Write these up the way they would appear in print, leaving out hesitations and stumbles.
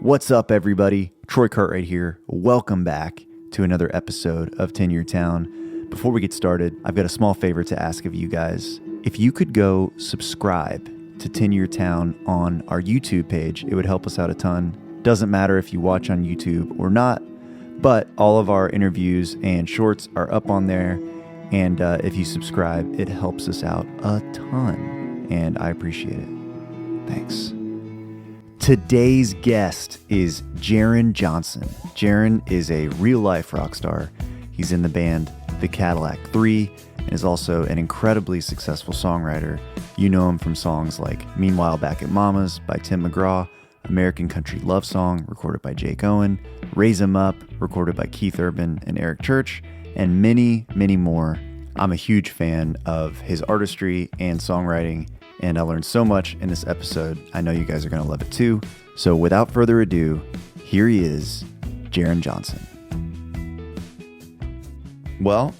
What's up, everybody? Troy Cartwright here. Welcome back to another episode of 10 Year Town. Before we get started, I've got a small favor to ask of you guys. If you could go subscribe to 10 Year Town on our YouTube page, it would help us out a ton. Doesn't matter if you watch on YouTube or not, but all of our interviews and shorts are up on there. And if you subscribe, it helps us out a ton. And I appreciate it. Thanks. Today's guest is Jaren Johnston. Jaren is a real-life rock star. He's in the band The Cadillac Three and is also an incredibly successful songwriter. You know him from songs like Meanwhile Back at Mama's by Tim McGraw, American Country Love Song, recorded by Jake Owen, Raise 'Em Up, recorded by Keith Urban and Eric Church, and many, many more. I'm a huge fan of his artistry and songwriting, and I learned so much in this episode. I know you guys are going to love it too. So without further ado, here he is, Jaren Johnston. Well,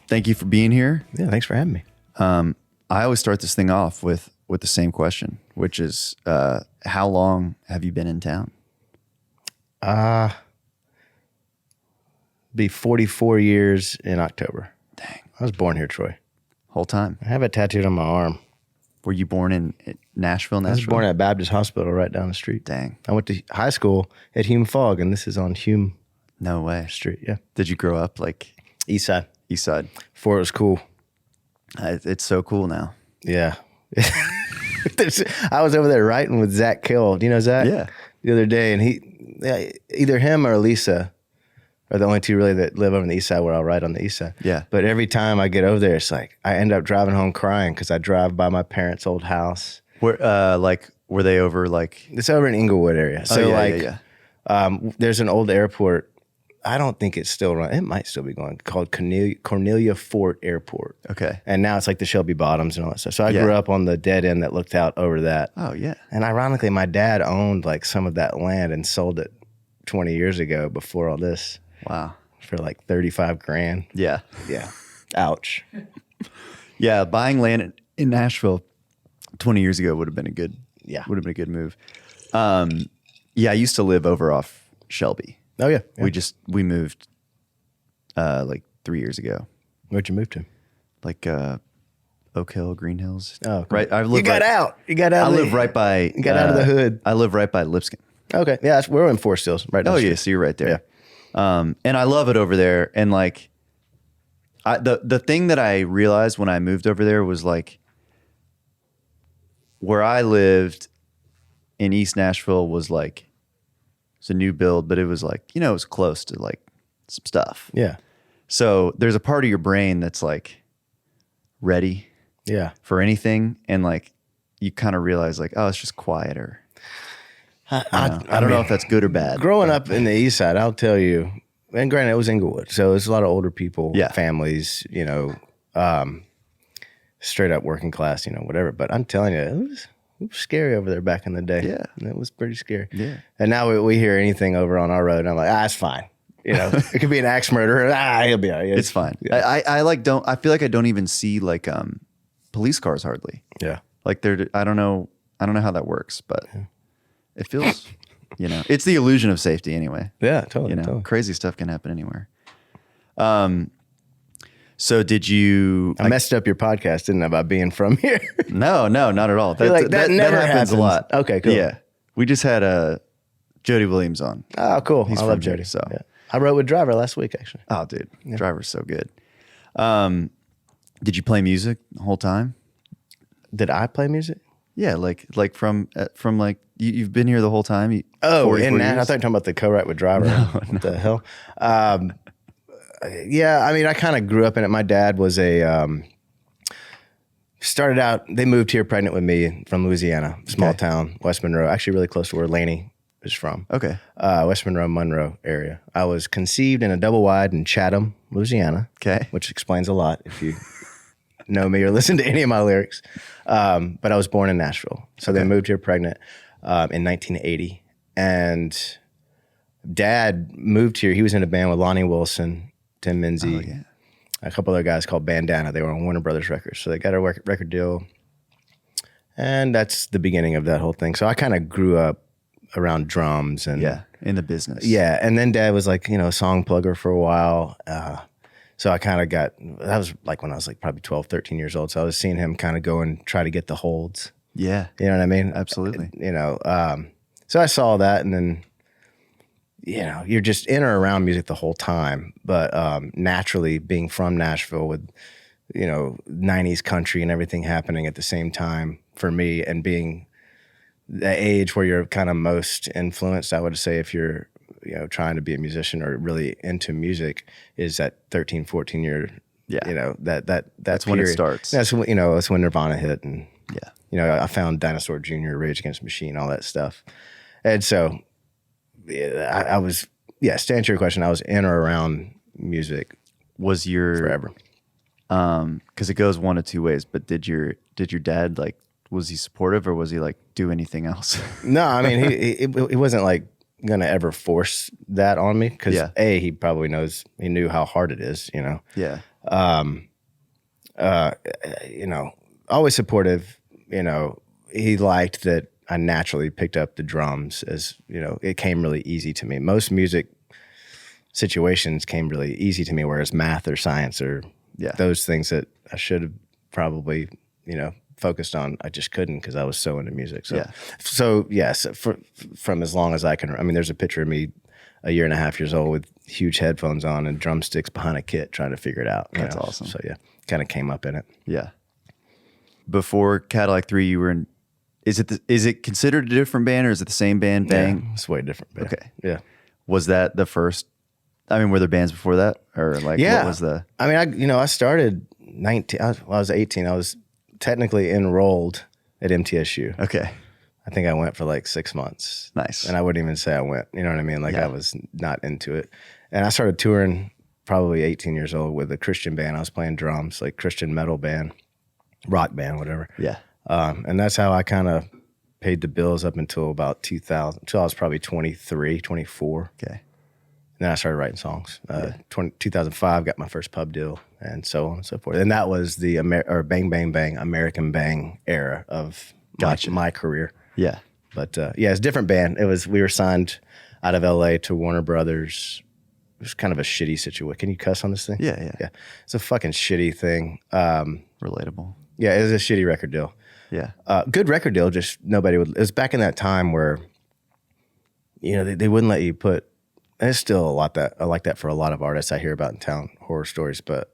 thank you for being here. Yeah, thanks for having me. I always start this thing off with the same question, which is, how long have you been in town? Be 44 years in October. Dang. I was born here, Troy. Whole time. I have it tattooed on my arm. Were you born in Nashville? I was born at Baptist Hospital right down the street. Dang. I went to high school at Hume Fogg, and this is on Hume No way. Street. Yeah. Did you grow up like East Side. East Side? Before it was cool. It's so cool now. Yeah. I was over there writing with Zach Kill. Do you know Zach? Yeah. The other day, and either him or Lisa are the only two really that live over on the east side where I'll write on the east side. Yeah. But every time I get over there, it's like I end up driving home crying because I drive by my parents' old house. Where were they over like? It's over in Inglewood area. So there's an old airport. I don't think it's still running. It might still be going, called Cornelia Fort Airport. Okay. And now it's like the Shelby Bottoms and all that stuff. So I grew up on the dead end that looked out over that. Oh yeah. And ironically, my dad owned like some of that land and sold it 20 years ago before all this. Wow. For like 35 grand. Yeah. Yeah. Ouch. Yeah. Buying land in Nashville 20 years ago would have been a good move. Yeah. I used to live over off Shelby. Oh yeah. We moved like 3 years ago. Where'd you move to? Like Oak Hill, Green Hills. Oh, cool. Right. You got out. I live right by. You got out of the hood. I live right by Lipscomb. Okay. Yeah. We're in Forest Hills right now. Oh yeah. So you're right there. Yeah. And I love it over there. And like, the thing that I realized when I moved over there was like, where I lived in East Nashville was like, it's a new build, but it was like, it was close to like some stuff. Yeah. So there's a part of your brain that's like ready for anything. And like, you kind of realize like, oh, it's just quieter. I don't know if that's good or bad. Growing up in the east side, I'll tell you, and granted, it was Inglewood, so it's a lot of older people, families, straight up working class, whatever. But I'm telling you, it was scary over there back in the day. Yeah. It was pretty scary. Yeah. And now we hear anything over on our road, and I'm like, it's fine. It could be an axe murderer. He'll be all right. It's fine. Yeah. I feel like I don't even see like police cars hardly. Yeah. Like I don't know how that works, but it feels, it's the illusion of safety anyway. Yeah, totally. Crazy stuff can happen anywhere. So did you? I messed up your podcast, didn't I, by being from here? No, not at all. That never happens a lot. Okay, cool. Yeah, we just had Jody Williams on. Oh, cool. He's I love Jody. So I wrote with Driver last week, actually. Oh, dude, Driver's so good. Did you play music the whole time? Did I play music? Yeah, like from like you've been here the whole time. In that, I thought you were talking about the co-write with Driver. No. What the hell? Yeah, I mean, I kind of grew up in it. My dad was started out, they moved here pregnant with me from Louisiana, small town, West Monroe, actually really close to where Laney is from. Okay. West Monroe area. I was conceived in a double wide in Chatham, Louisiana. Okay. Which explains a lot if you know me or listen to any of my lyrics. But I was born in Nashville. So they moved here pregnant in 1980. And Dad moved here. He was in a band with Lonnie Wilson, Tim Minzy, a couple other guys called Bandana. They were on Warner Brothers Records. So they got a record deal. And that's the beginning of that whole thing. So I kind of grew up around drums and in the business. Yeah. And then dad was like, a song plugger for a while. So I kind of that was like when I was like probably 12, 13 years old. So I was seeing him kind of go and try to get the holds. Yeah. You know what I mean? Absolutely. So I saw that, and then, you're just in or around music the whole time. But naturally, being from Nashville with, 90s country and everything happening at the same time for me, and being the age where you're kind of most influenced, I would say, if you're, trying to be a musician or really into music, is that 13, 14 year, that's when it starts. That's when, that's when Nirvana hit. And, I found Dinosaur Jr., Rage Against the Machine, all that stuff. And so I was, to answer your question, I was in or around music. Was your forever. Because it goes one of two ways, but did your dad, like, was he supportive, or was he like, do anything else? No, I mean, he wasn't like going to ever force that on me, because he probably he knew how hard it is, Yeah. Always supportive. He liked that I naturally picked up the drums, as, it came really easy to me. Most music situations came really easy to me, whereas math or science or those things that I should have probably, focused on, I just couldn't, because I was so into music. So yes, from as long as I can. I mean, there's a picture of me a year and a half years old with huge headphones on and drumsticks behind a kit trying to figure it out. That's awesome. So kind of came up in it. Yeah. Before Cadillac 3, you were in. Is it considered a different band, or is it the same band? Bang. Yeah, it's way different band. Okay. Yeah. Was that the first? I mean, were there bands before that, or like what was the? I mean, I started 19. I was 18. I was technically enrolled at MTSU. Okay. I think I went for like 6 months. Nice. And I wouldn't even say I went. You know what I mean? Like I was not into it. And I started touring probably 18 years old with a Christian band. I was playing drums, like Christian metal band, rock band, whatever. Yeah. And that's how I kind of paid the bills up until about 2000, until I was probably 23, 24. Okay. And then I started writing songs. 2005, got my first pub deal, and so on and so forth. And that was the Bang Bang Bang, American Bang era of my career. Yeah. But it's a different band. We were signed out of LA to Warner Brothers. It was kind of a shitty situation. Can you cuss on this thing? Yeah. It's a fucking shitty thing. Relatable. Yeah, it was a shitty record deal. Yeah. Good record deal, just nobody would. It was back in that time where, they wouldn't let you put, and it's still a lot that I like that for a lot of artists I hear about in town, horror stories, but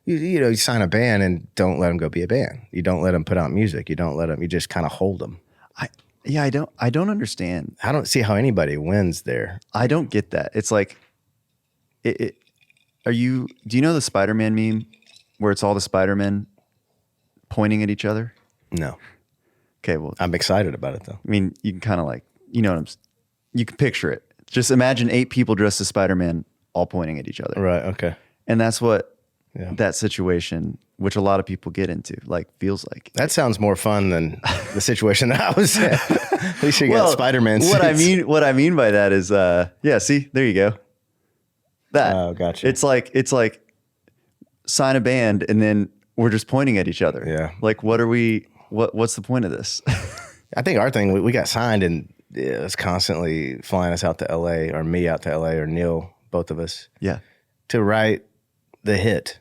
you sign a band and don't let them go be a band. You don't let them put out music. You don't let them, you just kind of hold them. I don't understand. I don't see how anybody wins there. I don't get that. It's like, do you know the SpiderMan meme where it's all the Spider-Men pointing at each other? No. Okay, well, I'm excited about it though. I mean, you can kind of like, you can picture it. Just imagine 8 people dressed as Spider-Man all pointing at each other. Right, okay. And that's what that situation, which a lot of people get into, like feels like. That sounds more fun than the situation that I was in. At least you got Spider-Man suits. What I mean by that is, see, there you go. That. Oh, gotcha. It's like sign a band and then we're just pointing at each other. Yeah. Like, what's the point of this? I think our thing, we got signed and it was constantly flying us out to LA, or me out to LA, or Neil, both of us. Yeah. To write the hit.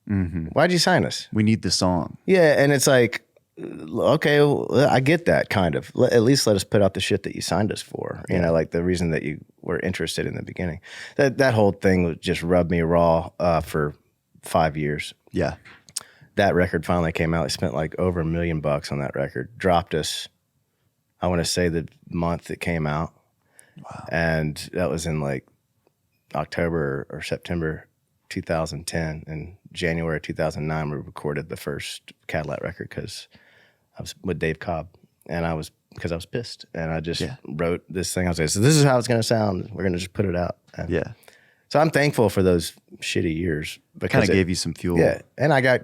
Mm-hmm. Why'd you sign us? We need the song. Yeah. And it's like, okay, well, I get that kind of. At least let us put out the shit that you signed us for. You know, like the reason that you were interested in the beginning. That whole thing just rubbed me raw for 5 years. Yeah. That record finally came out. I spent like over $1 million on that record. Dropped us, I want to say, the month it came out. Wow. And that was in like October or September 2010. In January 2009, we recorded the first Cadillac record because I was with Dave Cobb, and because I was pissed, and I just wrote this thing. I was like, so this is how it's going to sound. We're going to just put it out. And so I'm thankful for those shitty years. Because kind of gave you some fuel. Yeah, and I got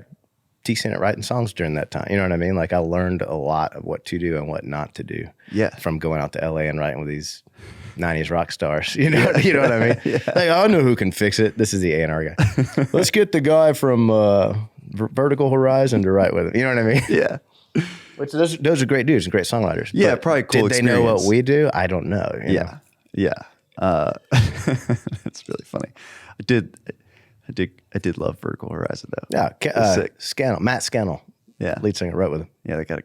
decent at writing songs during that time. You know what I mean? Like I learned a lot of what to do and what not to do. Yeah. From going out to LA and writing with these 90s rock stars. You know what I mean? Like, I know who can fix it. This is the A&R guy. Let's get the guy from Vertical Horizon to write with it. You know what I mean? Yeah. Which those are great dudes and great songwriters. Yeah, but probably cool Did they know what experience. we do? I don't know. you know? Yeah. That's really funny. I did love Vertical Horizon though. Yeah, Sick. Scannell, Matt Scannell. Yeah. Lead singer, wrote with him. Yeah, they got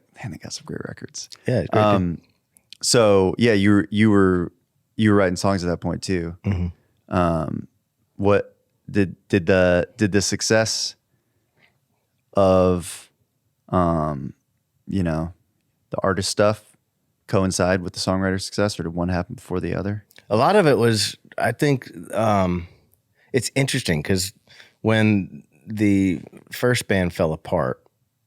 some great records. Yeah, it's great dude. So yeah, you were writing songs at that point too. What did the success of the artist stuff coincide with the songwriter success, or did one happen before the other? A lot of it was, I think, it's interesting because when the first band fell apart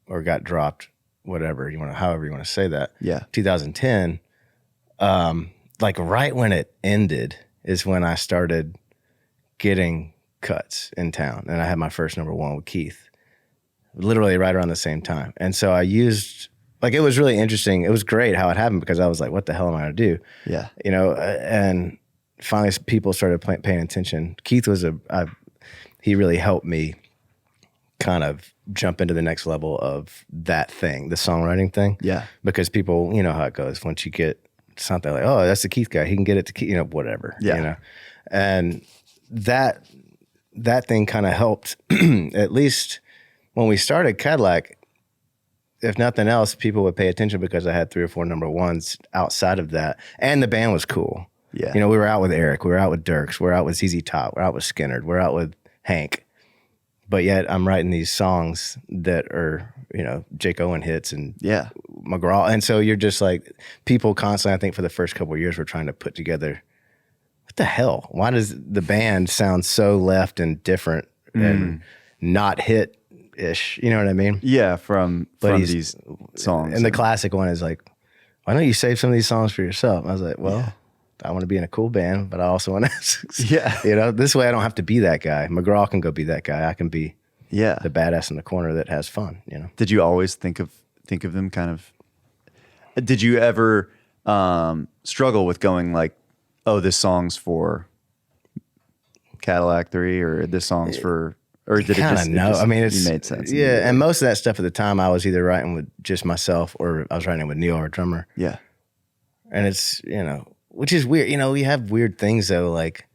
or got dropped, however you want to say that. Yeah. 2010, like right when it ended is when I started getting cuts in town, and I had my first number one with Keith, literally right around the same time. And so I used, like, it was really interesting. It was great how it happened because I was like, what the hell am I going to do? Yeah. And finally people started paying attention. Keith was he really helped me kind of jump into the next level of that thing, the songwriting thing. Yeah. Because people, you know how it goes. Once you get something like, oh, that's the Keith guy, he can get it to Keith, whatever. Yeah. And that thing kind of helped, at least when we started Cadillac. If nothing else, people would pay attention because I had 3 or 4 number ones outside of that. And the band was cool. Yeah. We were out with Eric, we were out with Dirks, we're out with ZZ Top, we're out with Skinnerd, we're out with Hank. But yet I'm writing these songs that are, Jake Owen hits and McGraw. And so you're just like, people constantly, I think for the first couple of years, were trying to put together, what the hell? Why does the band sound so left and different and not hit-ish? You know what I mean? Yeah, from these songs. And the classic one is like, why don't you save some of these songs for yourself? I was like, well, I want to be in a cool band, but I also want to, this way I don't have to be that guy. McGraw can go be that guy. I can be the badass in the corner that has fun, Did you always think of them kind of, did you ever struggle with going like, oh, this song's for Cadillac 3 or this song's for, or did it just know? I mean, it made sense. Yeah. And most of that stuff at the time, I was either writing with just myself or I was writing with Neil, our drummer. Yeah. And it's, which is weird. We have weird things though. Like,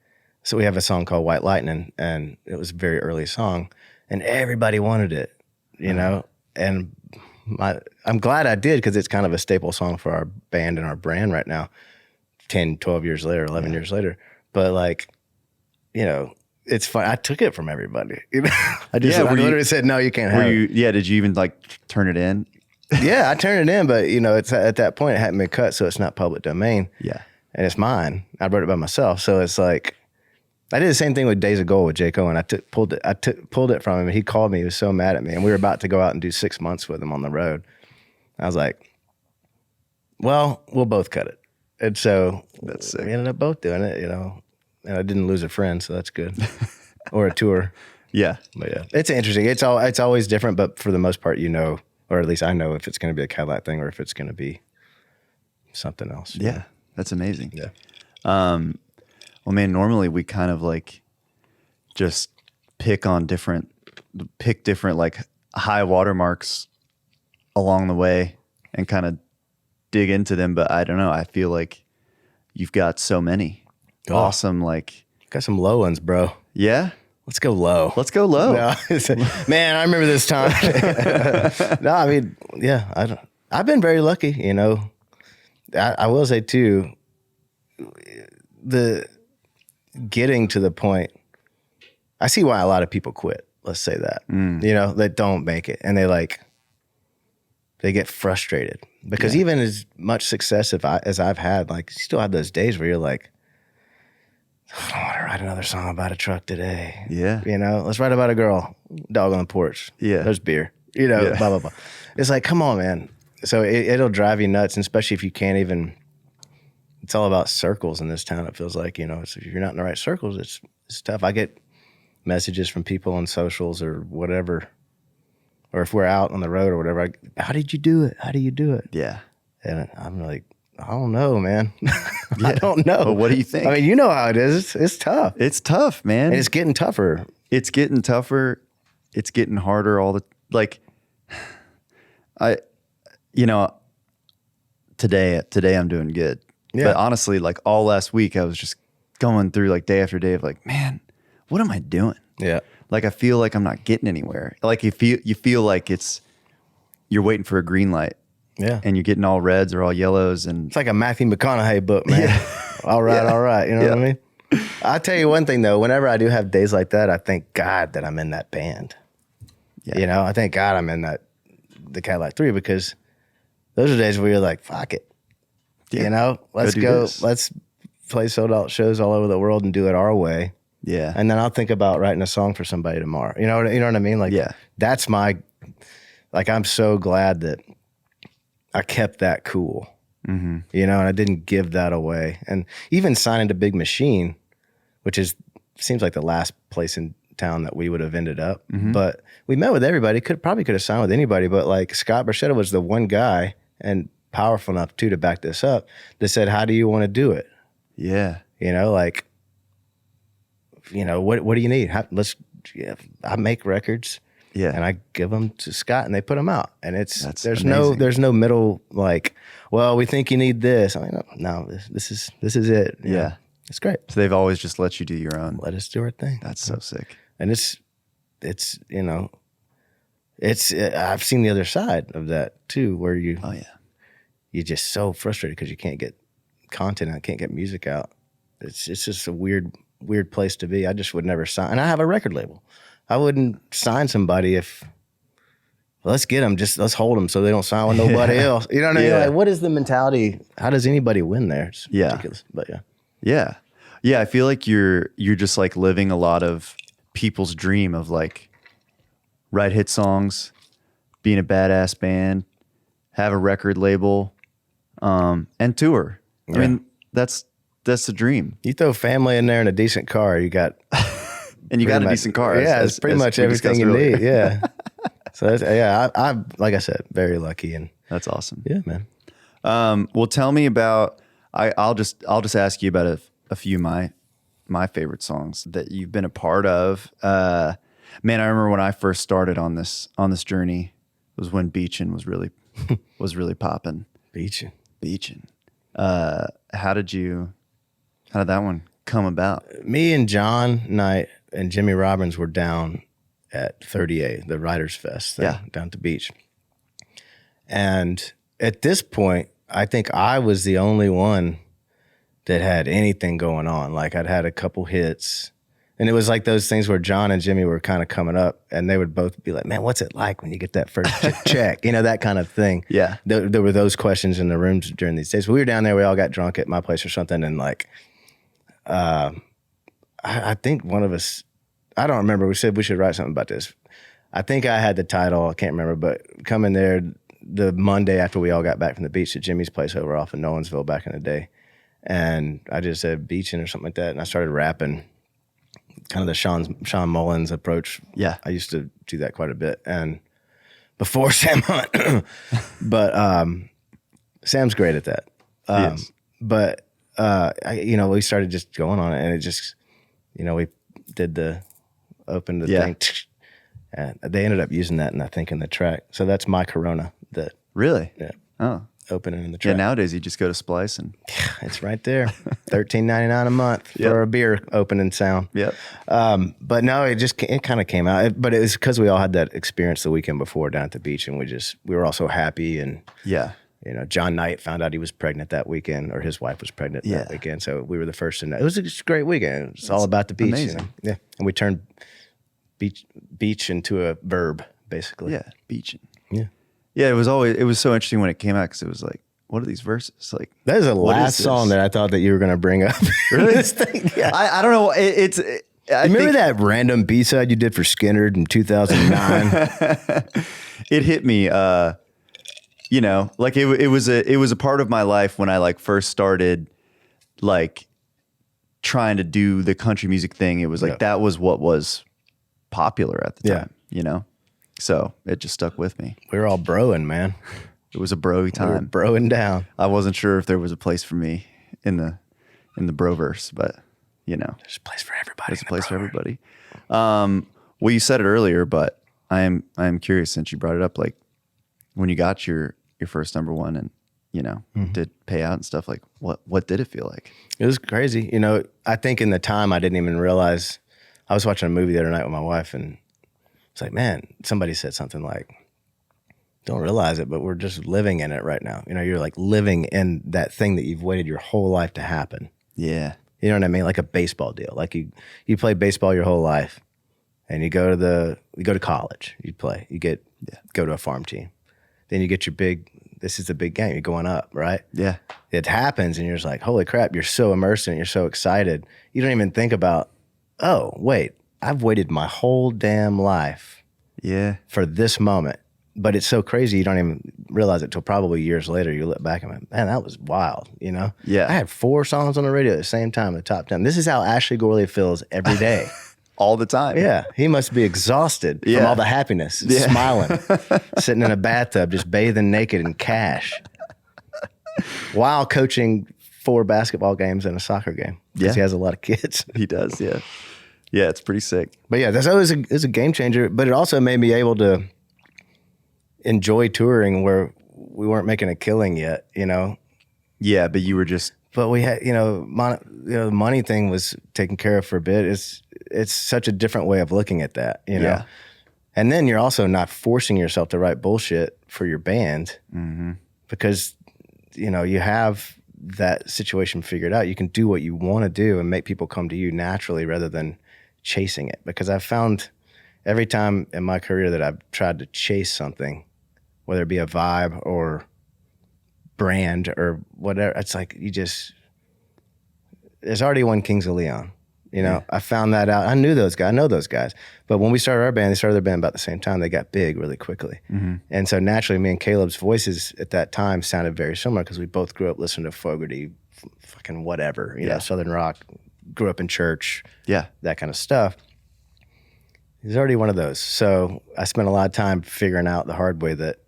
so we have a song called White Lightning, and it was a very early song and everybody wanted it, and I'm glad I did, because it's kind of a staple song for our band and our brand right now, 10, 12 years later, 11 years later. But like, it's fun. I took it from everybody. I literally said, no, you can't have it. Did you even like turn it in? Yeah, I turned it in, but it's at that point it hadn't been cut, so it's not public domain. Yeah. And it's mine. I wrote it by myself. So it's like, I did the same thing with Days of Gold with Jake Owen. I pulled it from him, and he called me. He was so mad at me, and we were about to go out and do 6 months with him on the road. I was like, well, we'll both cut it. And so that's sick. We ended up both doing it, and I didn't lose a friend, so that's good. Or a tour. Yeah. But yeah, it's interesting. It's always different, but for the most part, or at least I know if it's going to be a Cadillac thing or if it's going to be something else. Yeah. That's amazing. Yeah. Well, man, normally we kind of like just pick different like high watermarks along the way and kind of dig into them. But I don't know. I feel like you've got so many awesome, like, got some low ones, bro. Yeah. Let's go low. Let's go low. No, man, I remember this time. No, I mean, yeah, I've been very lucky, I will say too, the getting to the point, I see why a lot of people quit. Let's say that, that don't make it, and they get frustrated because even as much success as I've had, like, you still have those days where you're like, I don't want to write another song about a truck today. Yeah. Let's write about a girl, dog on the porch. Yeah. There's beer, blah, blah, blah. It's like, come on, man. So it'll drive you nuts, and especially if you can't even, it's all about circles in this town. It feels like, so if you're not in the right circles, it's tough. I get messages from people on socials or whatever, or if we're out on the road or whatever, how did you do it? How do you do it? Yeah. And I'm like, I don't know, man. I don't know. But what do you think? I mean, you know how it is. It's tough. It's tough, man. And it's getting tougher. It's getting tougher. It's getting harder all the, like, you know, today I'm doing good. Yeah. But honestly, like all last week, I was just going through like day after day of like, man, what am I doing? Yeah. Like I feel like I'm not getting anywhere. Like you feel like you're waiting for a green light. Yeah. And you're getting all reds or all yellows, and It's like a Matthew McConaughey book, man. Yeah. All right, Yeah. all right. You know what I Yeah. mean? I'll tell you one thing though, whenever I do have days like that, I thank God that I'm in that band. Yeah. You know, I thank God I'm in the Cadillac Three, because those are days where you're like, fuck it. Yeah. You know, let's do go, this. let's play sold out shows all over the world and do it our way. Yeah. And then I'll think about writing a song for somebody tomorrow. You know what I mean? Like, Yeah. that's I'm so glad that I kept that cool, Mm-hmm. you know, and I didn't give that away. And even signing to Big Machine, which seems like the last place in town that we would have ended up. Mm-hmm. But we met with everybody. Probably could have signed with anybody, but like Scott Borchetta was the one guy, and powerful enough too to back this up, that said, "How do you want to do it?" Yeah. You know, like, you know, what do you need? I make records. Yeah. And I give them to Scott, and they put them out. And That's there's amazing. no middle, like, well, we think you need this. I mean, no, this is it. You know? Yeah. It's great. So they've always just let you do your own. Let us do our thing. That's so sick. And it's you know, I've seen the other side of that too, where you're just so frustrated because you can't get content out, can't get music out. It's just a weird place to be. I just would never sign. And I have a record label. I wouldn't sign somebody if, let's get them, just let's hold them so they don't sign with nobody else. You know what I mean? Yeah. Like, what is the mentality? How does anybody win there? It's ridiculous. But yeah. Yeah. Yeah. I feel like you're just like living a lot of people's dream of like write hit songs, being a badass band, have a record label, and tour. Yeah. I mean, that's the dream. You throw family in there and a decent car, you got And you got a decent car. Yeah, it's pretty much we everything discussed you earlier. need. Yeah. So I'm like I said, very lucky, and That's awesome. yeah, man. Well, tell me about. I'll just ask you about a few of my favorite songs that you've been a part of. Man, I remember when I first started on this journey was when Beachin' was really popping. Beachin'. How did that one come about? Me and John Knight and Jimmy Robbins were down at 30A, the Writers Fest thing, down at the beach. And at this point, I think I was the only one that had anything going on. Like, I'd had a couple hits, and it was like those things where John and Jimmy were kind of coming up, and they would both be like, "Man, what's it like when you get that first check?" You know, that kind of thing. Yeah. There were those questions in the rooms during these days. We were down there, we all got drunk at my place or something, and like, I think one of us, I don't remember, we said we should write something about this. I think I had the title, I can't remember, but coming there the Monday after we all got back from the beach at Jimmy's place over off in Nolensville back in the day. And I just said Beachin' or something like that. And I started rapping, kind of the Sean Mullins approach. Yeah. I used to do that quite a bit. And before Sam Hunt, but Sam's great at that. Yes. But, we started just going on it, and it just, we did open the thing. And they ended up using that, I think, in the track. So that's My Corona, that Really? Yeah. Oh. opening in the Yeah. track. Nowadays you just go to Splice and. It's right there. $13.99 a month for a beer opening sound. Yep. But no, it kind of came out. But it was because we all had that experience the weekend before down at the beach, and we were all so happy. And Yeah. John Knight found out he was pregnant that weekend, or his wife was pregnant that Yeah. weekend. So we were the first to know. It was a great weekend. It's all about the beach. amazing. Yeah. And we turned beach into a verb, basically. Yeah. Beachin'. Yeah. Yeah. It was so interesting when it came out because it was like, what are these verses? Like, That is the what last is song this? that I thought that you were going to bring up. Really? This thing. Yeah. I don't know. I Remember think that random B-side you did for Skinner in 2009? it hit me. Like it was a part of my life when I like first started, like trying to do the country music thing. It was like that was what was popular at the time. So it just stuck with me. We were all broing, man. It was a bro We were time. broing down. I wasn't sure if there was a place for me in the broverse, but There's a place for everybody. there's a place for everybody. Well, you said it earlier, but I am curious since you brought it up. Like when you got your your first number one and, did pay out and stuff, like what did it feel like? It was crazy. I think in the time I didn't even realize. I was watching a movie the other night with my wife, and it's like, man, somebody said something like, don't realize it, but we're just living in it right now. You're like living in that thing that you've waited your whole life to happen. Yeah. You know what I mean? Like a baseball deal. Like you play baseball your whole life, and you go to college, you play, go to a farm team. Then you get this is the big game. You're going up, right? Yeah. It happens, and you're just like, holy crap, you're so immersed in it, you're so excited. You don't even think about, oh, wait, I've waited my whole damn life for this moment. But it's so crazy, you don't even realize it till probably years later. You look back and man, that was wild, Yeah. I had 4 songs on the radio at the same time, the top 10. This is how Ashley Gorley feels every day. All the time. Yeah. He must be exhausted from all the happiness, smiling, sitting in a bathtub, just bathing naked in cash while coaching 4 basketball games and a soccer game. Because he has a lot of kids. He does, yeah. Yeah, it's pretty sick. But yeah, that's always it's a game changer. But it also made me able to enjoy touring where we weren't making a killing yet, Yeah, but you were just. But we had, the money thing was taken care of for a bit. It's such a different way of looking at that, Yeah. And then you're also not forcing yourself to write bullshit for your band because, you have that situation figured out. You can do what you want to do and make people come to you naturally rather than chasing it. Because I've found every time in my career that I've tried to chase something, whether it be a vibe or brand or whatever, it's like there's already one Kings of Leon. I found that out. I knew those guys. I know those guys. But when we started our band, they started their band about the same time. They got big really quickly. And so naturally, me and Caleb's voices at that time sounded very similar because we both grew up listening to Fogerty, fucking whatever, Southern rock, grew up in church, that kind of stuff. He's already one of those. So I spent a lot of time figuring out the hard way that,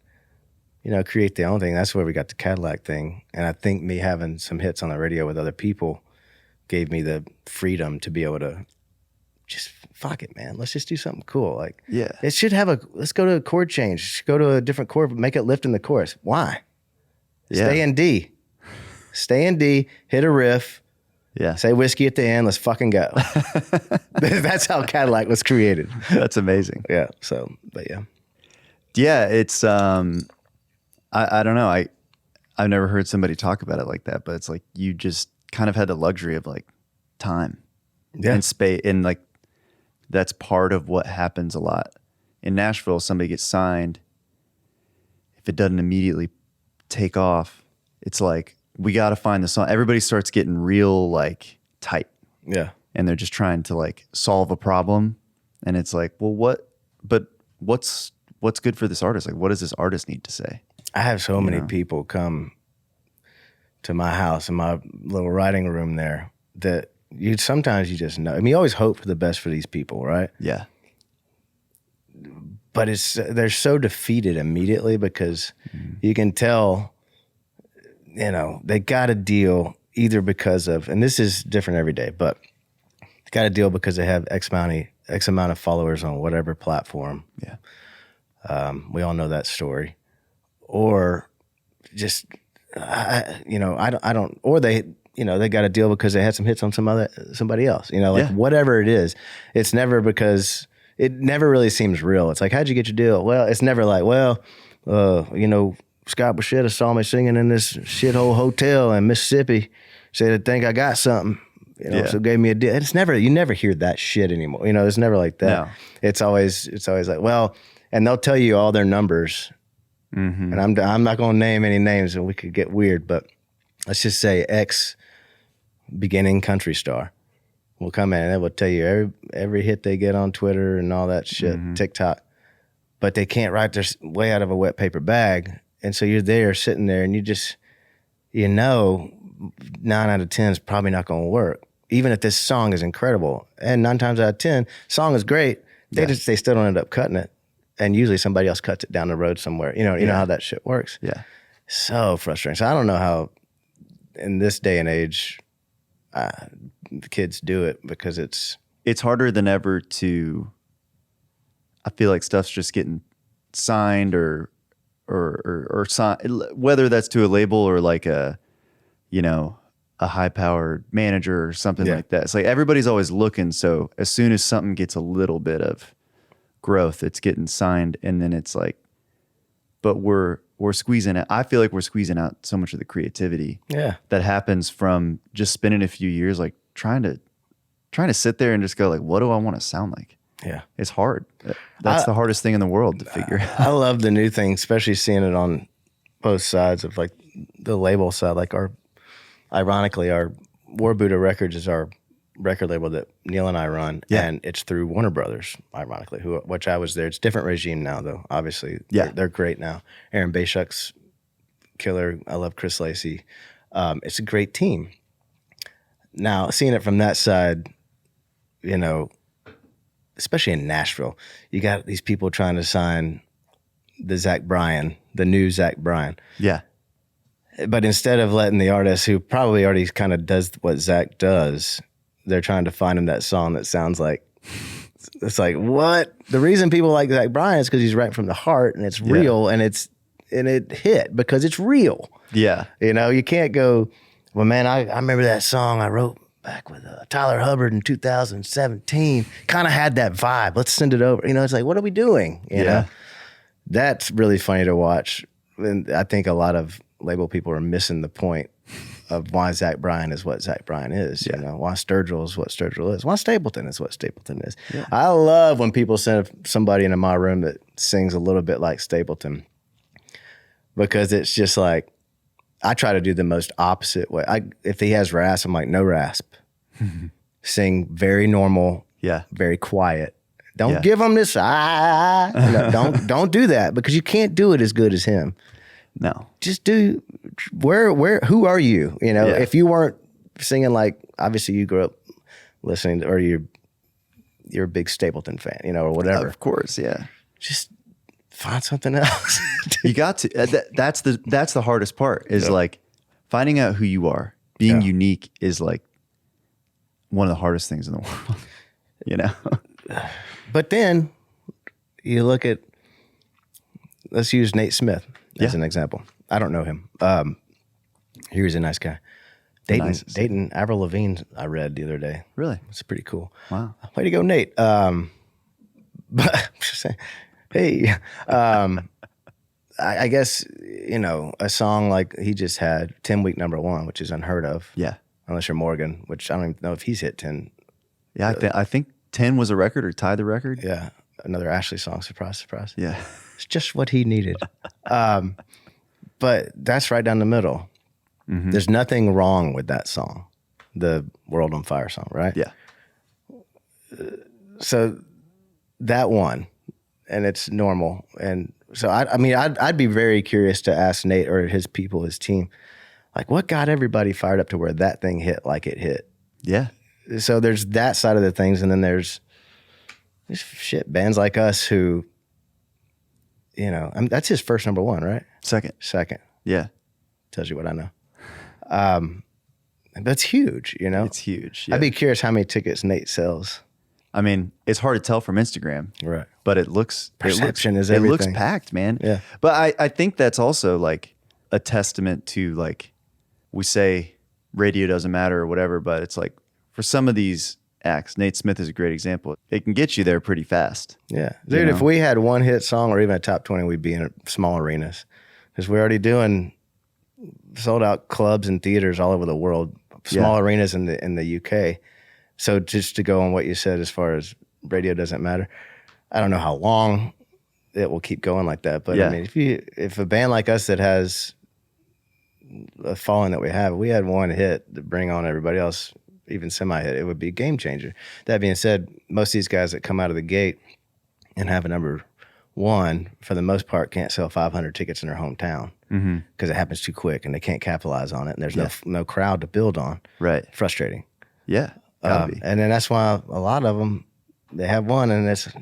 create the own thing. That's where we got the Cadillac thing. And I think me having some hits on the radio with other people gave me the freedom to be able to just fuck it, man. Let's just do something cool. Like, it should let's go to a chord change, go to a different chord, but make it lift in the chorus. Why? Stay in D. Stay in D, hit a riff. Yeah. Say whiskey at the end. Let's fucking go. That's how Cadillac was created. That's amazing. Yeah. So, but yeah. Yeah. It's, I don't know. I've never heard somebody talk about it like that, but it's like, you just kind of had the luxury of like time and space. And like, that's part of what happens a lot in Nashville. Somebody gets signed. If it doesn't immediately take off, it's like, we got to find the song. Everybody starts getting real like tight. Yeah. And they're just trying to like solve a problem. And it's like, well, what's good for this artist? Like, what does this artist need to say? I have so many people come to my house in my little writing room there that sometimes you just know. I mean, you always hope for the best for these people, right? Yeah. But they're so defeated immediately because you can tell, they got a deal either because of, and this is different every day, but they got a deal because they have X amount of followers on whatever platform. Yeah. We all know that story. Or just, I don't, or they got a deal because they had some hits on somebody else, whatever it is. It's never because it never really seems real. It's like, how'd you get your deal? Well, it's never like, Scott Buschetta saw me singing in this shithole hotel in Mississippi, said, I think I got something, so gave me a deal. It's never, you never hear that shit anymore. It's never like that. No. It's always like, well, and they'll tell you all their numbers. And I'm not going to name any names and we could get weird, but let's just say X beginning country star will come in and they will tell you every hit they get on Twitter and all that shit, TikTok, but they can't write their way out of a wet paper bag. And so you're there sitting there and you just, 9 out of 10 is probably not going to work. Even if this song is incredible. And 9 times out of 10, song is great. They still don't end up cutting it. And usually somebody else cuts it down the road somewhere. You know how that shit works. Yeah. So frustrating. So I don't know how in this day and age the kids do it because it's harder than ever to, I feel like stuff's just getting signed or or sign, whether that's to a label or like a high powered manager or something like that. It's like everybody's always looking. So as soon as something gets a little bit of growth, it's getting signed, and then it's like, but we're squeezing it. I feel like we're squeezing out so much of the creativity that happens from just spending a few years, like trying to sit there and just go like, what do I want to sound like? Yeah. It's hard. That's the hardest thing in the world to figure out. I love the new thing, especially seeing it on both sides of like the label side. Like ironically, our War Buddha Records is our record label that Neil and I run, and it's through Warner Brothers, ironically, which I was there. It's a different regime now, though. Obviously, they're great now. Aaron Bayshuk's killer. I love Chris Lacey. It's a great team. Now, seeing it from that side, especially in Nashville, you got these people trying to sign the new Zach Bryan. Yeah. But instead of letting the artist who probably already kind of does what Zach does, they're trying to find him that song that sounds like, it's like, what? The reason people like Zach Bryan is because he's writing from the heart and it's real and it hit because it's real. Yeah. You can't go, well, man, I remember that song I wrote back with Tyler Hubbard in 2017. Kind of had that vibe. Let's send it over. It's like, what are we doing? You know? That's really funny to watch. And I think a lot of label people are missing the point of why Zach Bryan is what Zach Bryan is. Why Sturgill is what Sturgill is. Why Stapleton is what Stapleton is. Yeah. I love when people send somebody into my room that sings a little bit like Stapleton, because it's just like, I try to do the most opposite way. If he has rasp, I'm like, no rasp. Sing very normal, very quiet. Don't give him this, don't do that, because you can't do it as good as him. No. Just do, who are you? If you weren't singing like, obviously you grew up listening to, or you're a big Stapleton fan, or whatever. Of course, yeah. Just find something else. You got to. That's the hardest part is like finding out who you are. Being unique is like one of the hardest things in the world, But then you look at, let's use Nate Smith as an example. I don't know him. He was a nice guy. Dating Avril Lavigne, I read the other day. Really? It's pretty cool. Wow. Way to go, Nate. But just saying, hey, I guess, a song like he just had 10-week #1, which is unheard of. Yeah. Unless you're Morgan, which I don't even know if he's hit 10. Yeah, I think 10 was a record or tied the record. Yeah. Another Ashley song. Surprise, surprise. Yeah. It's just what he needed. But that's right down the middle. Mm-hmm. There's nothing wrong with that song, the World on Fire song, right? Yeah. So that one, and it's normal. And so, I'd be very curious to ask Nate or his people, his team, like, what got everybody fired up to where that thing hit like it hit? Yeah. So there's that side of the things, and then there's bands like us who, that's his first #1, right? Second. Yeah. Tells you what I know. That's huge, It's huge. Yeah. I'd be curious how many tickets Nate sells. I mean, it's hard to tell from Instagram, right? But perception is everything. It looks packed, man. Yeah. But I think that's also like a testament to, like, we say radio doesn't matter or whatever, but it's like for some of these acts, Nate Smith is a great example. It can get you there pretty fast. Yeah, dude. If we had one hit song or even a top 20, we'd be in small arenas, because we're already doing sold out clubs and theaters all over the world, small arenas in the UK. So just to go on what you said as far as radio doesn't matter, I don't know how long it will keep going like that. But I mean, if a band like us that has a following that we have, if we had one hit to bring on everybody else, even semi-hit, it would be a game changer. That being said, most of these guys that come out of the gate and have a #1, for the most part, can't sell 500 tickets in their hometown because it happens too quick and they can't capitalize on it, and there's no crowd to build on. Right. Frustrating. Yeah. And then that's why a lot of them, they have one and that's it.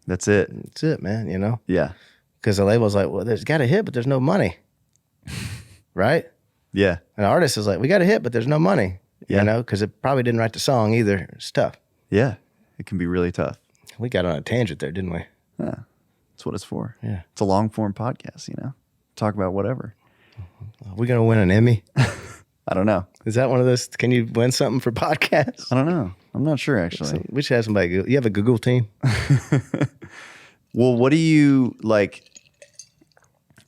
That's it, man, Yeah. Because the label's like, well, there's got a hit, but there's no money. Right? Yeah. An artist is like, we got a hit, but there's no money. Because it probably didn't write the song either. It's tough. Yeah. It can be really tough. We got on a tangent there, didn't we? Yeah. That's what it's for. Yeah. It's a long form podcast, talk about whatever. Are we going to win an Emmy? I don't know. Is that one of those? Can you win something for podcasts? I don't know. I'm not sure, actually. We should have somebody. You have a Google team? Well, what do you like?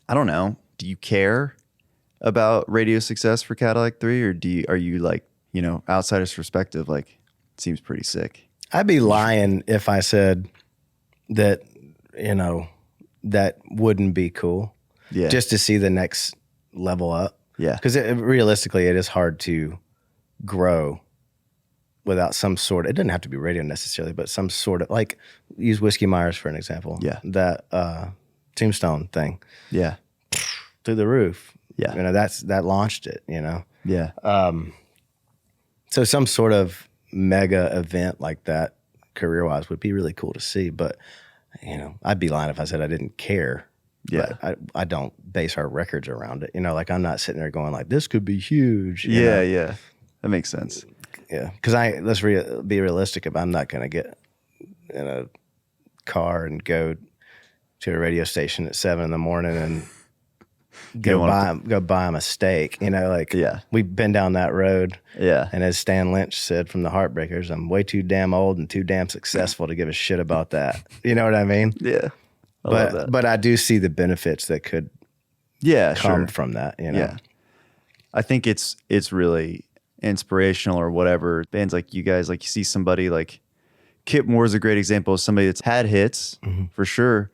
I don't know. Do you care about radio success for Cadillac 3, or are you like, outsider's perspective, like, it seems pretty sick? I'd be lying if I said that, that wouldn't be cool. Yeah. Just to see the next level up. Yeah. Because realistically, it is hard to grow without some sort of, it doesn't have to be radio necessarily, but some sort of, like, use Whiskey Myers for an example. Yeah. That Tombstone thing. Yeah. Through the roof. Yeah. That launched it, Yeah. So some sort of mega event like that, career-wise, would be really cool to see. But, I'd be lying if I said I didn't care. Yeah. But I don't base our records around it. Like, I'm not sitting there going like, this could be huge. Yeah. Yeah. That makes sense. Yeah. Because let's be realistic. I'm not going to get in a car and go to a radio station at 7 a.m. and go buy him a steak. Yeah. We've been down that road. Yeah. And as Stan Lynch said from the Heartbreakers, I'm way too damn old and too damn successful to give a shit about that. You know what I mean? Yeah. I love that. But I do see the benefits that could come from that. Yeah. I think it's really inspirational or whatever. Bands like you guys, like you see somebody like Kip Moore is a great example of somebody that's had hits for sure,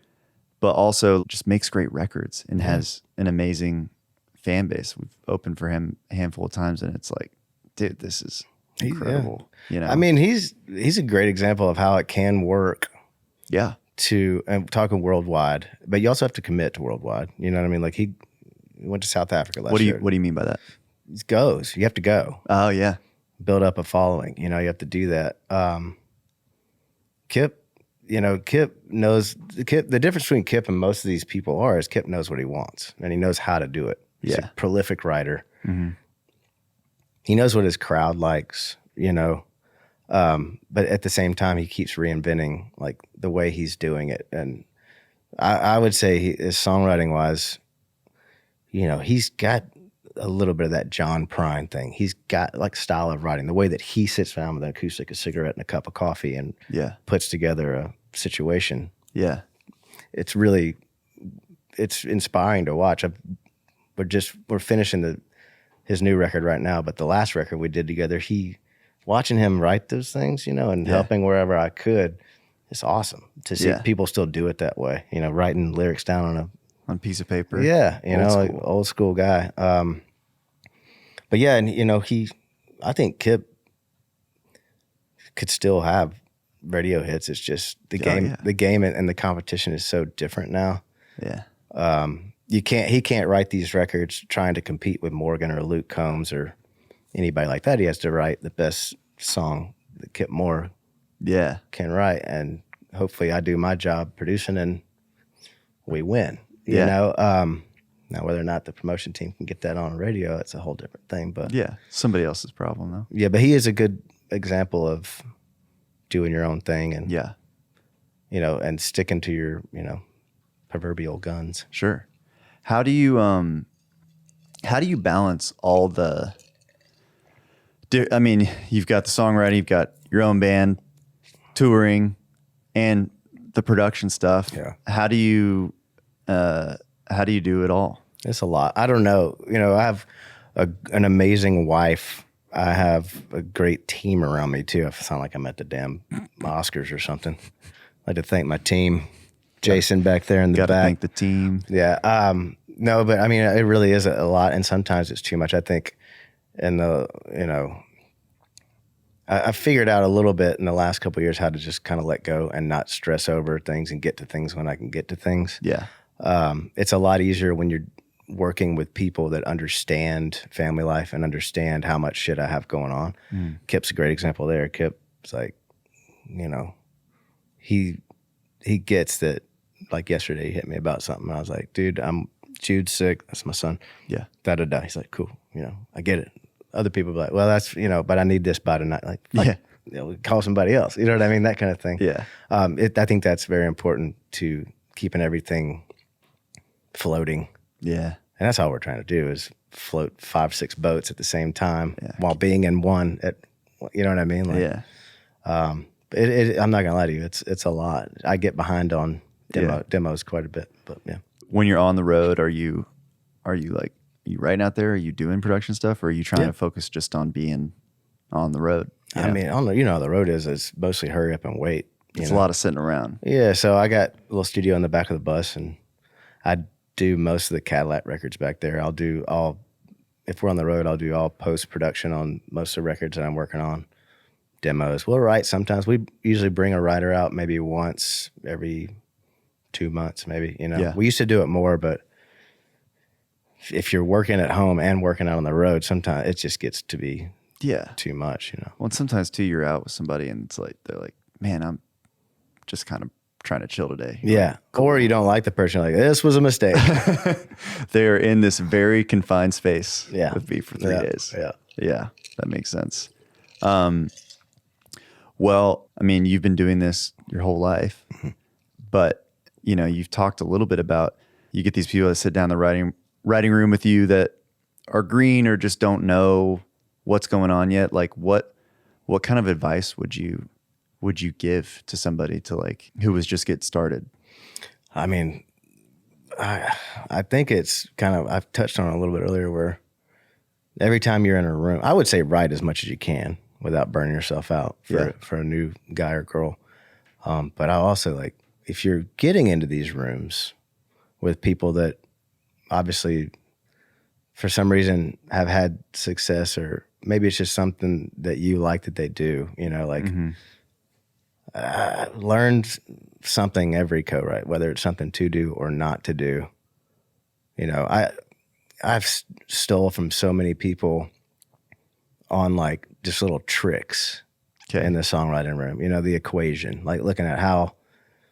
but also just makes great records and has an amazing fan base. We've opened for him a handful of times and it's like, dude, this is incredible. I mean, he's a great example of how it can work. Yeah. I'm talking worldwide, but you also have to commit to worldwide. You know what I mean? Like he went to South Africa last year. What do you mean by that? It goes. You have to go. Oh yeah. Build up a following. You have to do that. Kip knows the difference between Kip and most of these people is Kip knows what he wants and he knows how to do it. He's a prolific writer. Mm-hmm. He knows what his crowd likes, but at the same time, he keeps reinventing like the way he's doing it. And I would say his songwriting wise, he's got a little bit of that John Prine thing. He's got like style of writing, the way that he sits down with an acoustic, a cigarette, and a cup of coffee and puts together a situation. Yeah. It's inspiring to watch. We're finishing his new record right now, but the last record we did together, watching him write those things, and helping wherever I could, it's awesome to see people still do it that way, writing lyrics down on a piece of paper. Yeah. Like old school guy. But yeah, and I think Kip could still have radio hits. It's just the game and the competition is so different now. Yeah. He can't write these records trying to compete with Morgan or Luke Combs or anybody like that. He has to write the best song that Kip Moore can write. And hopefully I do my job producing and we win. Now whether or not the promotion team can get that on radio, it's a whole different thing. But somebody else's problem though. Yeah, but he is a good example of doing your own thing and and sticking to your, proverbial guns. Sure. How do you balance all the you've got the songwriting, you've got your own band, touring, and the production stuff. Yeah. How do you do it all? It's a lot. I don't know. I have an amazing wife. I have a great team around me too. I sound like I'm at the damn Oscars or something. I'd like to thank my team. Jason back there in the back. Gotta thank the team. Yeah. No, but it really is a lot, and sometimes it's too much. I think I figured out a little bit in the last couple of years how to just kind of let go and not stress over things and get to things when I can get to things. Yeah. It's a lot easier when you're working with people that understand family life and understand how much shit I have going on. Kip's a great example there. Kip's like, he gets that. Like yesterday, he hit me about something. I was like, dude, Jude's sick. That's my son. Yeah. Da-da-da. He's like, cool. I get it. Other people be like, well, that's, but I need this by tonight. Like, call somebody else. You know what I mean? That kind of thing. Yeah. I think that's very important to keeping everything floating. Yeah. And that's all we're trying to do is float 5-6 boats at the same time while being in one you know what I mean? Like, yeah. I'm not gonna lie to you. It's a lot. I get behind on demos quite a bit, but yeah. When you're on the road, are you like, you writing out there? Are you doing production stuff, or are you trying to focus just on being on the road? I mean, you know how the road is mostly hurry up and wait. It's a lot of sitting around. Yeah, so I got a little studio in the back of the bus, and I do most of the Cadillac records back there. If we're on the road, I'll do all post-production on most of the records that I'm working on. Demos. We'll write sometimes. We usually bring a writer out maybe once every 2 months, maybe. You know, Yeah. We used to do it more, but if you're working at home and working out on the road, sometimes it just gets to be too much, you know. Well, and sometimes too, you're out with somebody and it's like, they're like, man, I'm just kind of trying to chill today. Yeah. Like, cool. Or you don't like the person, like, this was a mistake. They're in this very confined space with me for 3 days. Yeah. Yeah. That makes sense. Well, I mean, you've been doing this your whole life, but you know, you've talked a little bit about, you get these people that sit down in the writing room with you that are green or just don't know what's going on yet. Like what kind of advice would you give to somebody to like, who was just getting started? I mean, I think it's kind of, I've touched on it a little bit earlier, where every time you're in a room, I would say write as much as you can without burning yourself out for a new guy or girl. But I also like, if you're getting into these rooms with people that obviously for some reason have had success, or maybe it's just something that you like that they do, you know, like learned something every co-write, whether it's something to do or not to do. You know, I've stole from so many people on like just little tricks in the songwriting room, you know, the equation, like looking at how.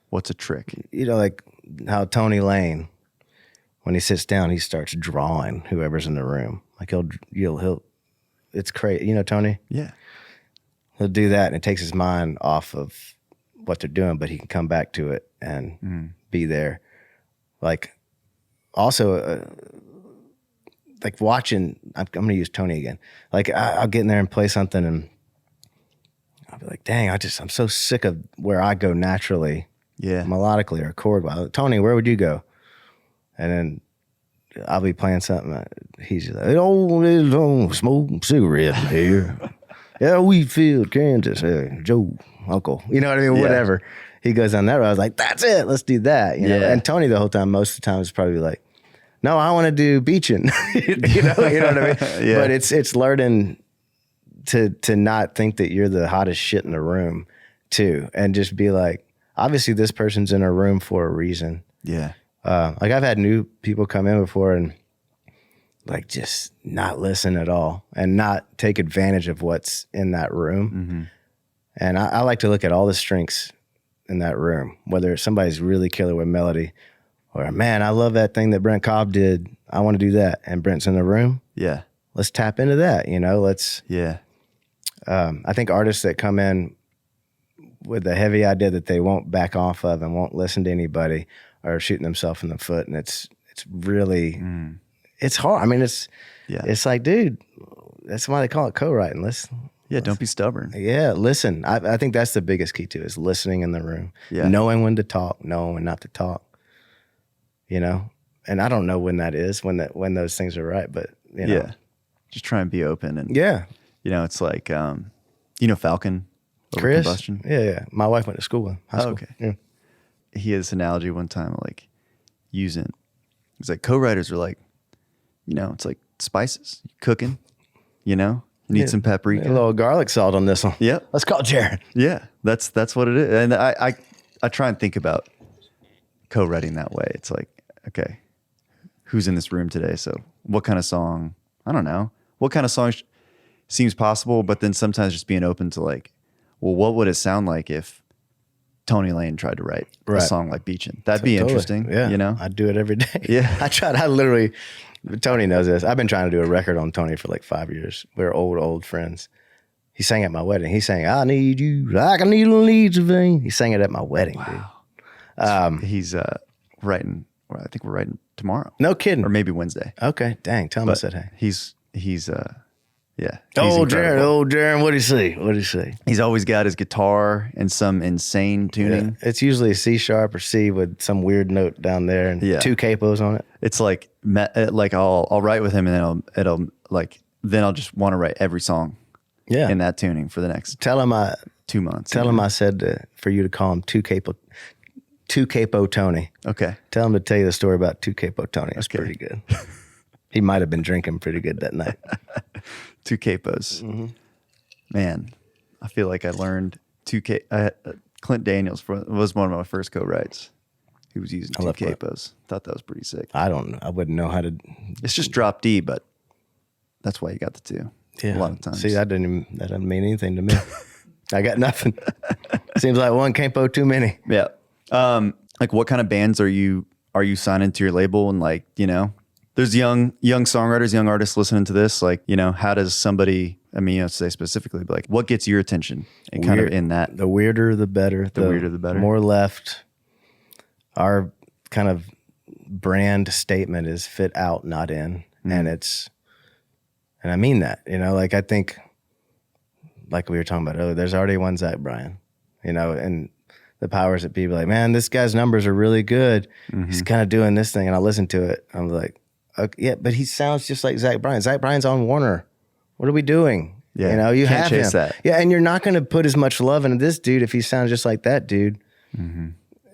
What's a trick? You know, like how Tony Lane, when he sits down, he starts drawing whoever's in the room. Like he'll it's crazy. You know, Tony? Yeah. He'll do that and it takes his mind off of what they're doing, but he can come back to it and be there. Like also, like watching, I'm going to use Tony again. Like I'll get in there and play something and I'll be like, dang, I'm so sick of where I go naturally. Yeah. Melodically or chord-wise. Tony, where would you go? And then I'll be playing something. He's just like, oh, smoke cigarette here. Yeah, Wheatfield, Kansas. Joe, uncle. You know what I mean? Yeah. Whatever. He goes on that road. I was like, that's it. Let's do that. You know? And Tony the whole time, most of the time, is probably like, no, I want to do beaching. you know what I mean? Yeah. But it's learning to not think that you're the hottest shit in the room too. And just be like, obviously, this person's in a room for a reason. Yeah. Like I've had new people come in before and like just not listen at all and not take advantage of what's in that room. And I like to look at all the strengths in that room, whether somebody's really killer with melody or, man, I love that thing that Brent Cobb did. I want to do that. And Brent's in the room. Yeah. Let's tap into that. You know, Yeah. I think artists that come in with a heavy idea that they won't back off of and won't listen to anybody are shooting themselves in the foot. And it's really, it's hard. I mean, it's like, dude, that's why they call it co-writing. Don't be stubborn. Yeah, listen. I think that's the biggest key too, is listening in the room. Yeah. Knowing when to talk, knowing when not to talk. You know? And I don't know when that is, when those things are right, but you know. Yeah. Just try and be open. And you know, it's like, you know, Falcon over Chris? Combustion? Yeah. My wife went to school in high school. Okay. Yeah. He had this analogy one time, like using, it's like co-writers are like, you know, it's like spices, cooking, you know, you need some paprika. A little garlic salt on this one. Yep. Let's call Jaren. Yeah. That's what it is. And I try and think about co-writing that way. It's like, okay, who's in this room today? So what kind of song, I don't know, what kind of song seems possible, but then sometimes just being open to like, well, what would it sound like if Tony Lane tried to write a song like Beachin'? That'd be interesting. Yeah. You know? I'd do it every day. Yeah. I literally, Tony knows this. I've been trying to do a record on Tony for like 5 years. We're old friends. He sang at my wedding. He sang, I need you like a needle needs a vein. He sang it at my wedding, dude. He's writing. Or I think we're writing tomorrow. No kidding. Or maybe Wednesday. Okay, dang. Tell him I said hey. He's yeah. Oh, incredible. Jaren, what do you say? He's always got his guitar and some insane tuning. Yeah, it's usually a C sharp or C with some weird note down there and 2 capos on it. It's like I'll write with him and then I'll just want to write every song in that tuning for the next tell him 2 months. Tell him I said for you to call him 2 capo Tony. Okay. Tell him to tell you the story about 2 capo Tony. It's pretty good. He might have been drinking pretty good that night. 2 capos. Mm-hmm. Man, I feel like I learned 2 Clint Daniels was one of my first co-writes. He was using 2 capos. Thought that was pretty sick. I don't know. I wouldn't know how to. It's just drop D, but that's why you got the 2. Yeah. A lot of times. See, that doesn't mean anything to me. I got nothing. Seems like 1 capo too many. Yeah. Like what kind of bands are you signing to your label? And like, there's young songwriters, young artists listening to this. Like, how does somebody, say specifically, but like what gets your attention and kind of in that? The weirder, the better. The weirder, the better. More left. Our kind of brand statement is fit out, not in. Mm. And I mean that, like I think, like we were talking about earlier, there's already one Zach Bryan, and the powers that be like, man, this guy's numbers are really good. Mm-hmm. He's kind of doing this thing. And I listen to it. I'm like, okay, yeah, but he sounds just like Zach Bryan. Zach Bryan's on Warner. What are we doing? Yeah, you can't have chase him. That. Yeah, and you're not going to put as much love into this dude if he sounds just like that dude. Mm-hmm.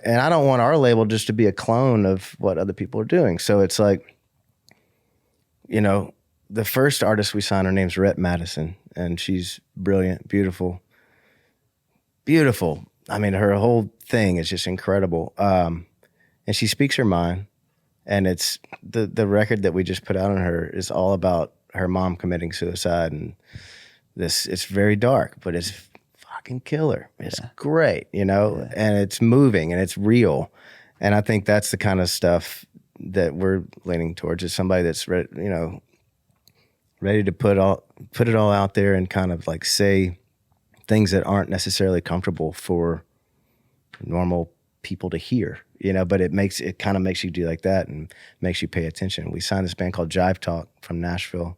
And I don't want our label just to be a clone of what other people are doing. So it's like, the first artist we signed, her name's Rhett Madison, and she's brilliant, beautiful. Beautiful. I mean, her whole thing is just incredible. And she speaks her mind. And it's the record that we just put out on her is all about her mom committing suicide. And it's very dark, but it's fucking killer. It's great, and it's moving and it's real. And I think that's the kind of stuff that we're leaning towards, is somebody that's ready to put it all out there and kind of like say things that aren't necessarily comfortable for normal people to hear, but it kind of makes you do like that and makes you pay attention. We signed this band called Jive Talk from Nashville,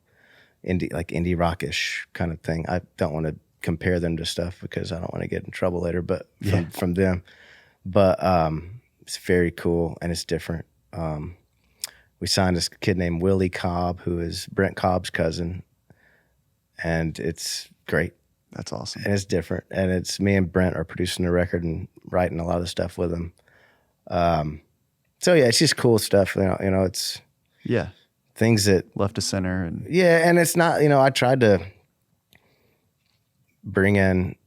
indie rockish kind of thing. I don't want to compare them to stuff because I don't want to get in trouble later, but from them. But it's very cool and it's different. We signed this kid named Willie Cobb, who is Brent Cobb's cousin, and it's great. That's awesome. And it's different. And it's me and Brent are producing the record and writing a lot of the stuff with him. So yeah, it's just cool stuff. It's things that left to center and and it's not, I tried to bring in,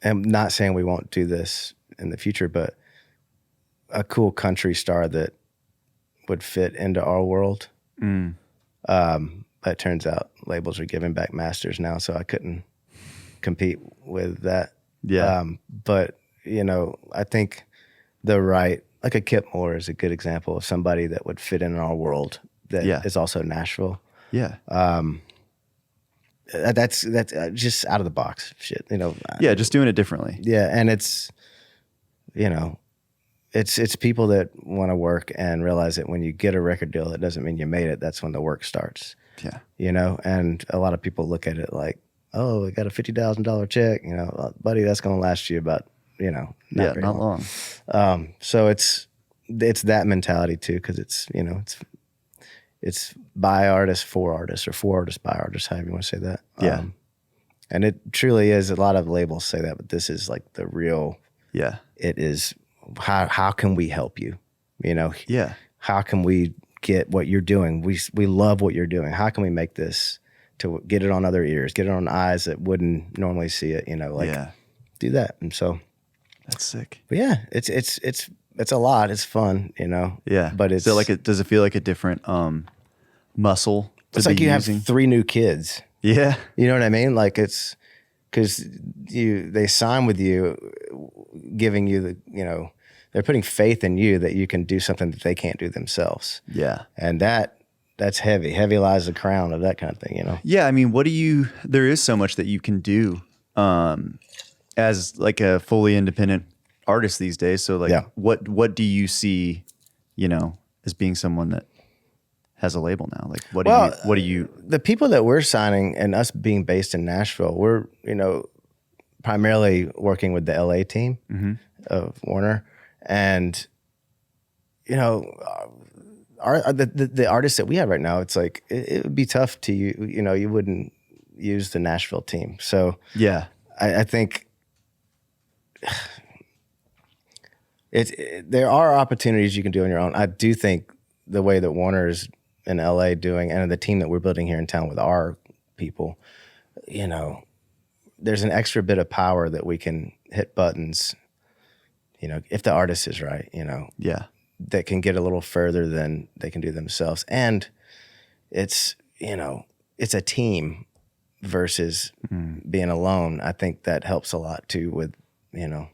I'm not saying we won't do this in the future, but a cool country star that would fit into our world. But it turns out labels are giving back masters now, so I couldn't compete with that. Yeah. But I think like a Kip Moore is a good example of somebody that would fit in our world that is also Nashville. Yeah. That's just out of the box shit, just doing it differently. Yeah. And it's, it's people that want to work and realize that when you get a record deal, it doesn't mean you made it. That's when the work starts. Yeah. And a lot of people look at it like, oh, I got a $50,000 check, buddy, that's going to last you about, not long. So it's that mentality too. Cause it's by artists, for artists, or for artists, by artists, however you want to say that. Yeah. And it truly is. A lot of labels say that, but this is like the real, it is how can we help you? How can we get what you're doing? We love what you're doing. How can we make this to get it on other ears, get it on eyes that wouldn't normally see it, do that. And so that's sick. But yeah, it's a lot. It's fun, Yeah. But it's does it feel like a different muscle? It's like you have 3 new kids. Yeah. You know what I mean? Like it's because they sign with you, giving you they're putting faith in you that you can do something that they can't do themselves. Yeah. And that's heavy. Heavy lies the crown of that kind of thing, Yeah. I mean, there is so much that you can do as like a fully independent artist these days. So like, what do you see as being someone that has a label now? Like, what do you? The people that we're signing and us being based in Nashville, we're, primarily working with the LA team of Warner. And, the artists that we have right now, it's like, it would be tough to, you wouldn't use the Nashville team. So yeah, I think there are opportunities you can do on your own. I do think the way that Warner is in LA doing, and the team that we're building here in town with our people, there's an extra bit of power that we can hit buttons, if the artist is right, yeah, that can get a little further than they can do themselves. And it's, it's a team versus being alone. I think that helps a lot too with, I know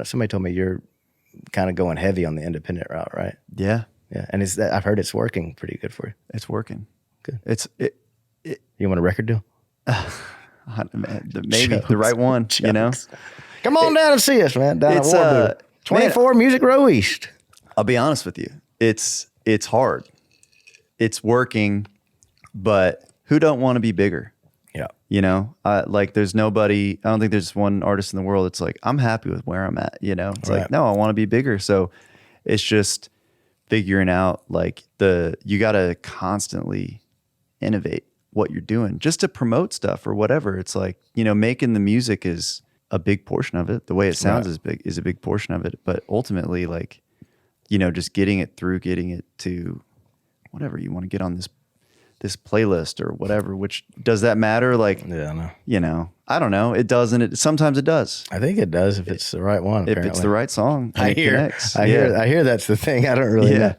somebody told me you're kind of going heavy on the independent route, right? Yeah. Yeah. And I've heard it's working pretty good for you. It's working. Good. You want a record deal? Maybe Jokes. the right one, Jokes. Come on down and see us, man. Down at Warburg. 24 Music Row East. I'll be honest with you. It's hard. It's working, but who don't want to be bigger? Yeah. There's nobody, I don't think there's one artist in the world that's like, I'm happy with where I'm at, It's right. like, no, I want to be bigger. So it's just figuring out you got to constantly innovate what you're doing just to promote stuff or whatever. It's like, making the music is a big portion of it. The way it sounds is a big portion of it. But ultimately, just getting it to whatever you want to get on this playlist or whatever, which does that matter? Yeah, I know. I don't know. It doesn't. Sometimes it does. I think it does if it's the right one. If apparently. it's the right song, and I it hear. connects. I hear that's the thing. I don't really know.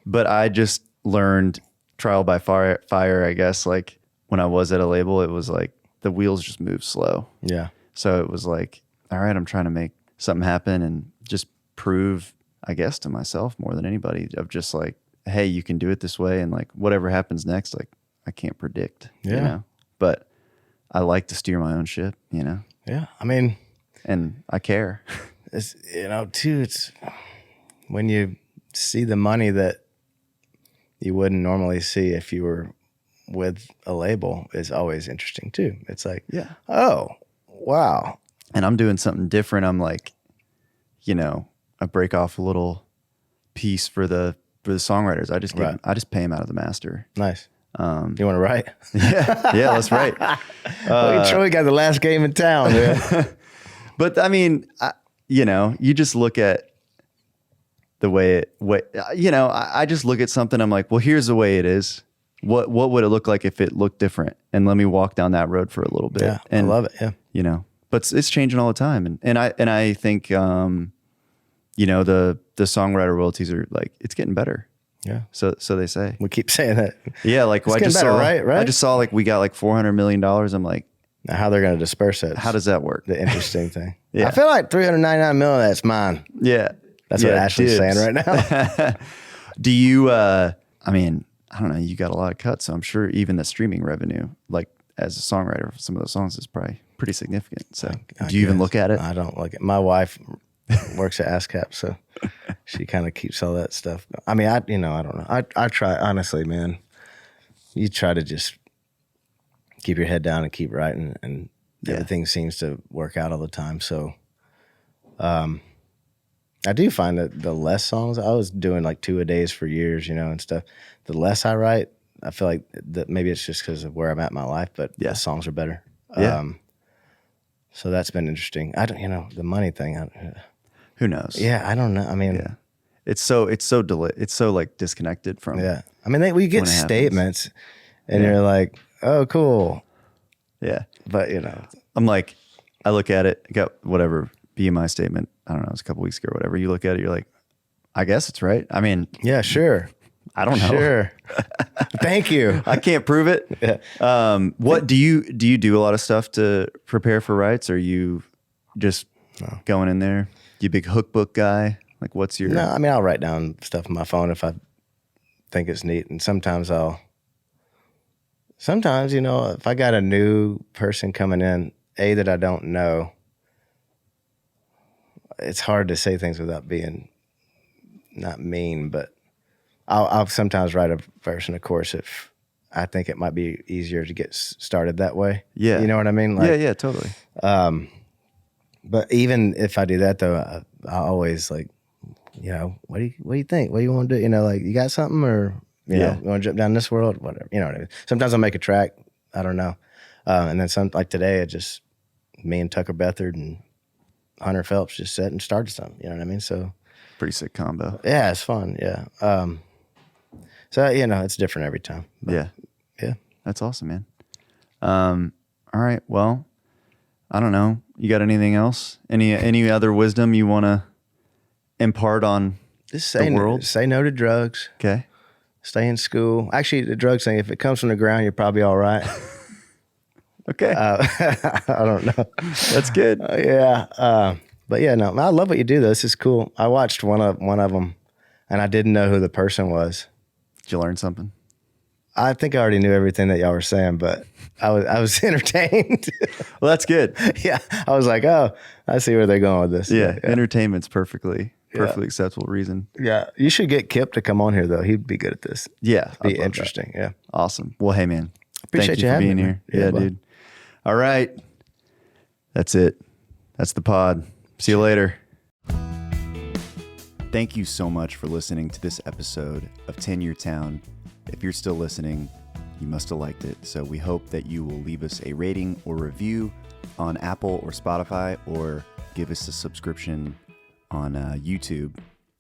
But I just learned trial by fire, I guess. Like when I was at a label, it was like the wheels just move slow. Yeah. So it was like, all right, I'm trying to make something happen and just prove, I guess, to myself more than anybody of just like, hey, you can do it this way. And like whatever happens next, like I can't predict, but I like to steer my own ship, Yeah. and I care. It's, too, it's when you see the money that you wouldn't normally see if you were with a label is always interesting too. It's like, oh, wow. And I'm doing something different. I'm like, I break off a little piece for the songwriters. I just pay them out of the master. Nice. You want to write? Yeah, let's write. Troy got the last game in town, man. But you just look at the way I just look at something. I'm like, well, here's the way it is. What would it look like if it looked different? And let me walk down that road for a little bit. Yeah, and, I love it. Yeah. But it's changing all the time. And I think, the Songwriter Royalties are like, it's getting better. Yeah. So they say. We keep saying that. Yeah. Like it's getting better, right? I just saw like we got like $400 million. I'm like, now how they're going to disperse it. How does that work? The interesting thing. Yeah. I feel like $399 million, that's mine. Yeah. That's what Ashley's saying right now. Do you, I don't know, you got a lot of cuts, so I'm sure even the streaming revenue, like as a songwriter for some of those songs is probably pretty significant. So do you even look at it? I don't look at it. My wife works at ASCAP, so she kind of keeps all that stuff. I don't know. I try, honestly, man, you try to just keep your head down and keep writing, and everything seems to work out all the time. So, I do find that the less songs, I was doing like 2 a days for years, and stuff. The less I write, I feel like that maybe it's just because of where I'm at in my life, but the songs are better. Yeah. So that's been interesting. I don't, the money thing. Who knows? Yeah, I don't know. It's so like disconnected from. Yeah. We get statements and you're like, oh, cool. Yeah. But I'm like, I look at it, I got whatever BMI statement. I don't know. It's a couple weeks ago or whatever. You look at it, you're like, I guess it's right. Yeah, sure. I don't know. Sure. Thank you. I can't prove it. Yeah. What do you do a lot of stuff to prepare for writes? Or are you just going in there? You big hookbook guy? Like what's your... No, I'll write down stuff on my phone if I think it's neat. And sometimes, if I got a new person coming in, that I don't know, it's hard to say things without being not mean, but I'll sometimes write a verse in a chorus if I think it might be easier to get started that way. Yeah. You know what I mean? Yeah, totally. But even if I do that though, I always like, you know, what do you think? What do you want to do? You know, like, you got something, or you know, you want to jump down this world, whatever. You know what I mean? Sometimes I'll make a track. I don't know. And then some, like today, it just me and Tucker Bethard and Hunter Phelps just sat and started something. You know what I mean? So pretty sick combo. yeah, it's fun. Yeah. So you know, it's different every time. But, yeah. That's awesome, man. All right. Well, I don't know. You got anything else? Any other wisdom you want to impart on Just the world? Say no to drugs. Okay. Stay in school. Actually, the drugs thing, if it comes from the ground, you're probably all right. Okay. I don't know. That's good. But yeah, no, I love what you do though. This is cool. I watched one of them and I didn't know who the person was. Did you learn something? I think I already knew everything that y'all were saying, but I was entertained. Well, that's good. Yeah. I was like, oh, I see where they're going with this. Yeah. Entertainment's perfectly acceptable reason. Yeah. You should get Kip to come on here though. He'd be good at this. Yeah. Be interesting. That. Yeah. Awesome. Well, hey man, Appreciate thank you for having being me, here. man. Yeah, dude. All right. That's it. That's the pod. See you later. Thank you so much for listening to this episode of 10 Year Town. If you're still listening, you must have liked it. So we hope that you will leave us a rating or review on Apple or Spotify, or give us a subscription on YouTube.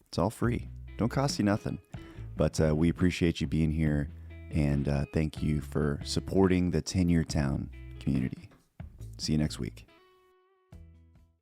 It's all free. Don't cost you nothing. But we appreciate you being here, and thank you for supporting the 10 Year Town community. See you next week.